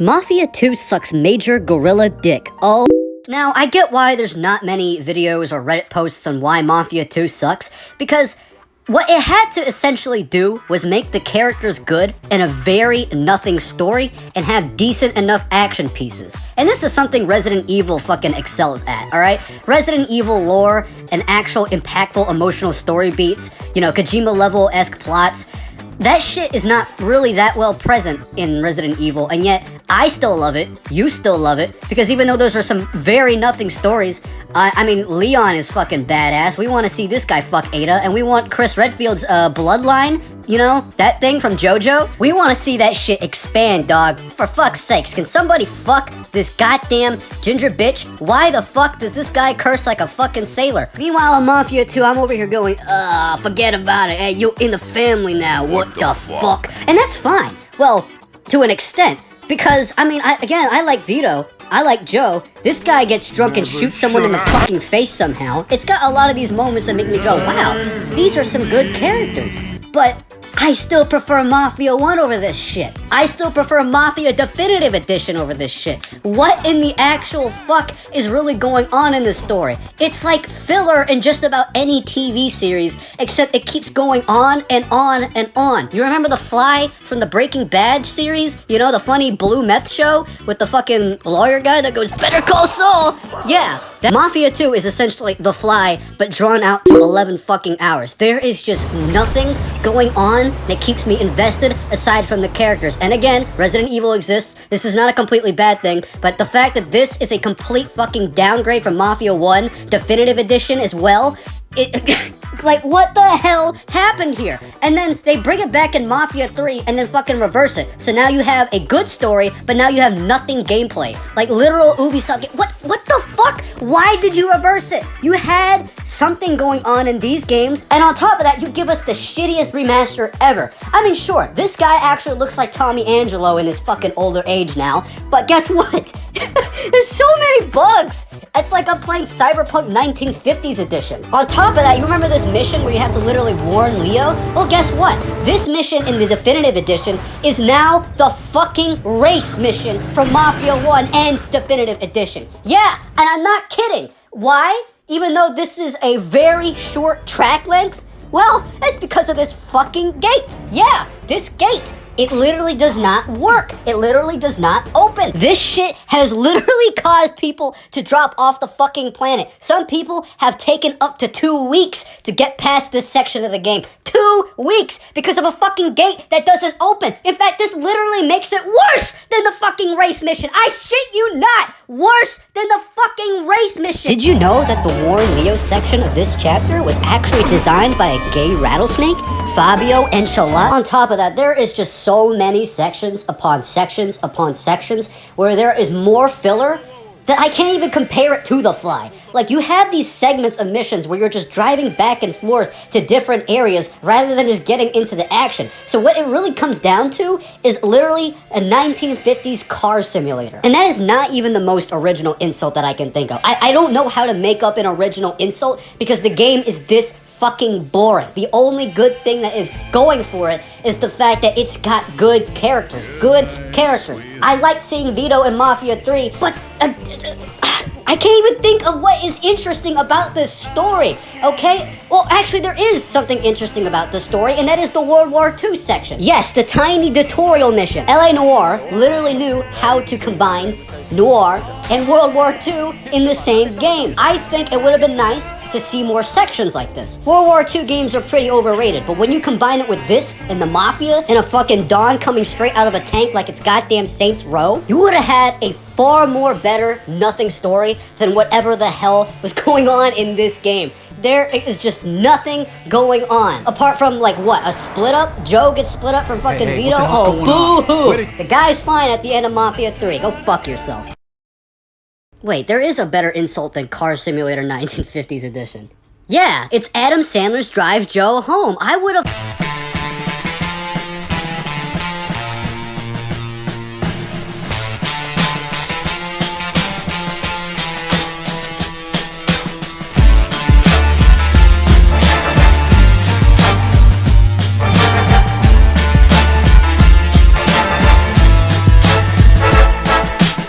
Mafia 2 sucks major gorilla dick. Oh. Now, I get why there's not many videos or Reddit posts on why Mafia 2 sucks, because what it had to essentially do was make the characters good in a very nothing story and have decent enough action pieces. And this is something Resident Evil fucking excels at, alright? Resident Evil lore and actual impactful emotional story beats, you know, Kojima level-esque plots. That shit is not really that well present in Resident Evil, and yet I still love it, you still love it, because even though those are some very nothing stories, I mean, Leon is fucking badass. We want to see this guy fuck Ada, and we want Chris Redfield's bloodline, you know, that thing from JoJo. We want to see that shit expand, dog. For fuck's sakes, can somebody fuck this goddamn ginger bitch? Why the fuck does this guy curse like a fucking sailor? Meanwhile, in Mafia 2, I'm over here going, forget about it. Hey, you in the family now. What the fuck? And that's fine. Well, to an extent. Because, I mean, I like Vito. I like Joe. This guy gets drunk and shoots someone in the fucking face somehow. It's got a lot of these moments that make me go, wow, these are some good characters. But I still prefer Mafia 1 over this shit. I still prefer Mafia Definitive Edition over this shit. What in the actual fuck is really going on in this story? It's like filler in just about any TV series, except it keeps going on and on and on. You remember The Fly from the Breaking Bad series? You know, the funny blue meth show with the fucking lawyer guy that goes, "Better call Saul!" Yeah, that Mafia 2 is essentially The Fly, but drawn out to 11 fucking hours. There is just nothing going on that keeps me invested aside from the characters. And again, Resident Evil exists. This is not a completely bad thing, but the fact that this is a complete fucking downgrade from Mafia 1 Definitive Edition as well, like, what the hell happened here? And then they bring it back in Mafia 3 and then fucking reverse it. So now you have a good story, but now you have nothing gameplay. Like literal Ubisoft. What the fuck? Why did you reverse it? You had something going on in these games, and on top of that, you give us the shittiest remaster ever. I mean, sure, this guy actually looks like Tommy Angelo in his fucking older age now, but guess what? There's so many bugs. It's like I'm playing Cyberpunk 1950s edition. On top of that, you remember this mission where you have to literally warn Leo? Well, guess what? This mission in the Definitive Edition is now the fucking race mission from Mafia 1 and Definitive Edition. Yeah, and I'm not kidding. Why? Even though this is a very short track length? Well, that's because of this fucking gate. Yeah, this gate. It literally does not work. It literally does not open. This shit has literally caused people to drop off the fucking planet. Some people have taken up to 2 weeks to get past this section of the game. 2 weeks because of a fucking gate that doesn't open. In fact, this literally makes it worse than the fucking race mission. I shit you not. Worse than the fucking race mission. Did you know that the Warren Leo section of this chapter was actually designed by a gay rattlesnake? Fabio Enchilada. On top of that, there is just so many sections upon sections upon sections where there is more filler that I can't even compare it to The Fly. Like, you have these segments of missions where you're just driving back and forth to different areas rather than just getting into the action. So what it really comes down to is literally a 1950s car simulator. And that is not even the most original insult that I can think of. I don't know how to make up an original insult because the game is this fucking boring. The only good thing that is going for it is the fact that it's got good characters. Good characters. I liked seeing Vito in Mafia 3, but I can't even think of what is interesting about this story, okay? Well, actually, there is something interesting about this story, and that is the World War II section. Yes, the tiny tutorial mission. L.A. Noire literally knew how to combine Noir and World War II in the same game. I think it would have been nice to see more sections like this. World War II games are pretty overrated, but when you combine it with this and the Mafia and a fucking Dawn coming straight out of a tank like it's goddamn Saints Row, you would have had a far more better nothing story than whatever the hell was going on in this game. There is just nothing going on. Apart from, like, what, a split up? Joe gets split up from fucking Vito? Oh, boo-hoo! The guy's fine at the end of Mafia 3. Go fuck yourself. Wait, there is a better insult than Car Simulator 1950s edition. Yeah, it's Adam Sandler's Drive Joe Home. I would have...